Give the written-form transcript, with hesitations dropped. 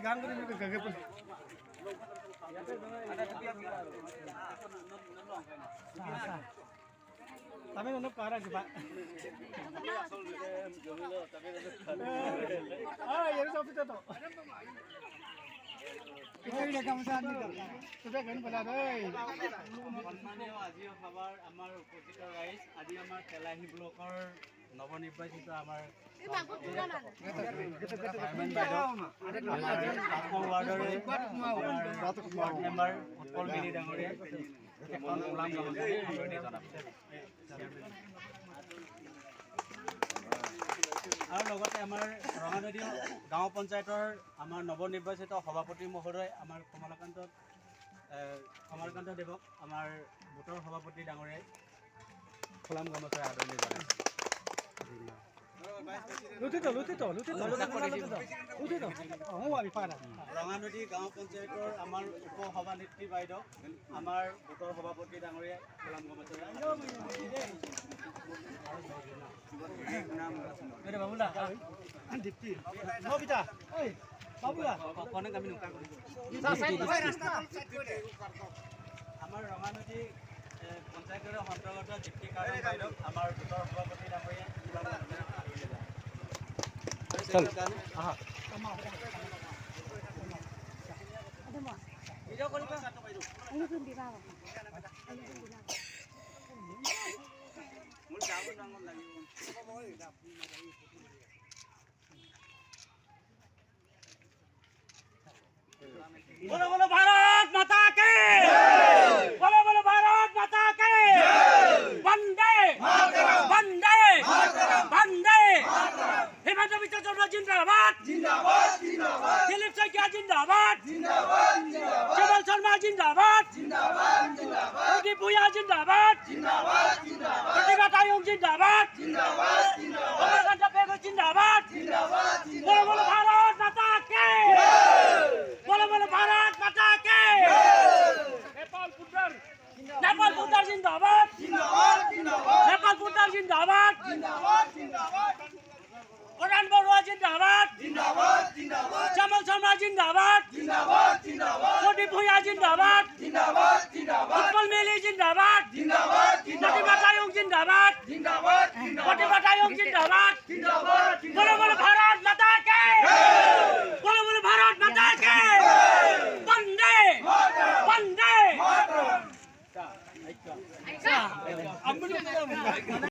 গান কৰি মোক গাগে পা Tapi untuk para coba. Ah, ya itu apa itu? Kita ini kamu sandi kan? Sudah kan pada deh. সম্মানীয় আজি খবৰ আমাৰ উপস্থিত ৰাইজ আজি আমাৰ তেলাহী ব্লকৰ নৱনিৰ্বাচিত আমাৰ ৱাৰ্ডৰে ৱাৰ্ড মেম্বাৰ উৎপল মিলি ডাঙৰীয়া এখন ওলাম আৰু লগতে আমাৰ ৰঙানদী গাঁও পঞ্চায়তৰ আমাৰ নৱনিৰ্বাচিত সভাপতি মহোদয় আমাৰ কমলকান্ত দেৱক আমাৰ বুটৰ সভাপতি ডাঙৰীয়াই ফুলাম গামোচাৰে আদৰণি জনাইছে ৰঙানদী গাঁও পঞ্চায়তৰ আমাৰ উপ সভানেত্ৰী বাইদেউ আমাৰ বুটৰ সভাপতি ডাঙৰীয়াই ফুলাম গামোচাৰে বাবুলা দীপ্তি নবিতা বাবুলা কনে আমি নোকা কৰি আমাৰ ৰঙানদী পঞ্চায়তৰ অন্তৰ্গত দীপ্তি কাৰ্ড বাইদেউ আমাৰ বুটৰ সভাপতি ডাঙৰীয়াই बोलो बोलो भारत माता के बोलो बोलो भारत माता के वंदे वंदे वंदे हिमंत बिश्व शर्मा जिंदाबाद जिंदाबाद जिंदाबाद दिलीप सैकिया जिंदाबाद जिंदाबाद जिंदाबाद चमल शर्मा जिंदाबाद जिंदाबाद जिंदाबाद मोदी भूया जिंदाबाद जिंदाबाद जिंदाबाद प्रतिभा तायंग जिंदाबाद जिंदाबाद जिंदाबाद जिंदाबाद जिंदाबाद बोलो बोलो भारत माता के बोलो बोलो भारत माता के नेपाल पुत्र जिंदाबाद जिंदाबाद जिंदाबाद नेपाल पुत्र जिंदाबाद जिंदाबाद जिंदाबाद उड़ान बरुआ जिंदाबाद जिंदाबाद जिंदाबाद चमल शर्मा जिंदाबाद जिंदाबाद जिंदाबाद मोदी भूया जिंदाबाद जिंदाबाद जिंदाबाद उत्पल मेली जिंदाबाद जिंदाबाद प्रतिभा तायंग जिंदाबाद जिंदाबाद प्रतिभा तायंग जिंदाबाद जिंदाबाद